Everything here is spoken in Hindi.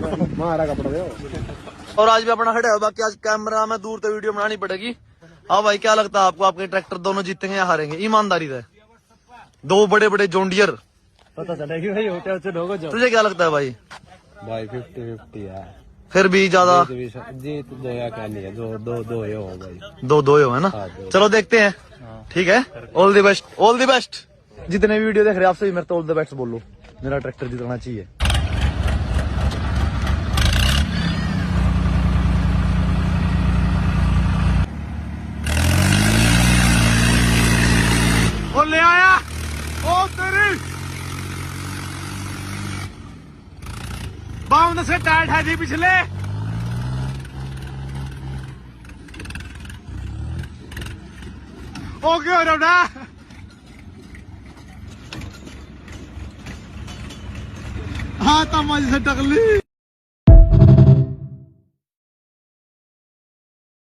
मारा कपड़ा दे। और आज भी अपना खड़े हो, बाकी आज कैमरा में दूर तो वीडियो बनानी पड़ेगी। हाँ भाई, क्या लगता है आपको, आपके ट्रैक्टर दोनों जीतेंगे या हारेंगे? ईमानदारी से, दो बड़े बड़े जोंडियर, पता चलेगी भाई होते होगा जो। तुझे क्या लगता है भाई? भाई 50-50 है, फिर भी ज्यादा जीत दो या क्या नहीं है, दो ये हो भाई, दो है ना। चलो देखते हैं, ठीक है। All the best, all the best. जितने वीडियो देख रहे हैं आपसे भी मेरे तो ऑल द बेस्ट बोलो, मेरा ट्रैक्टर जीतना चाहिए। और ले आया ओ तेरी बाउंड से टाइट है जी पिछले। ओके हो रहा हाँ तमाजी से टकली।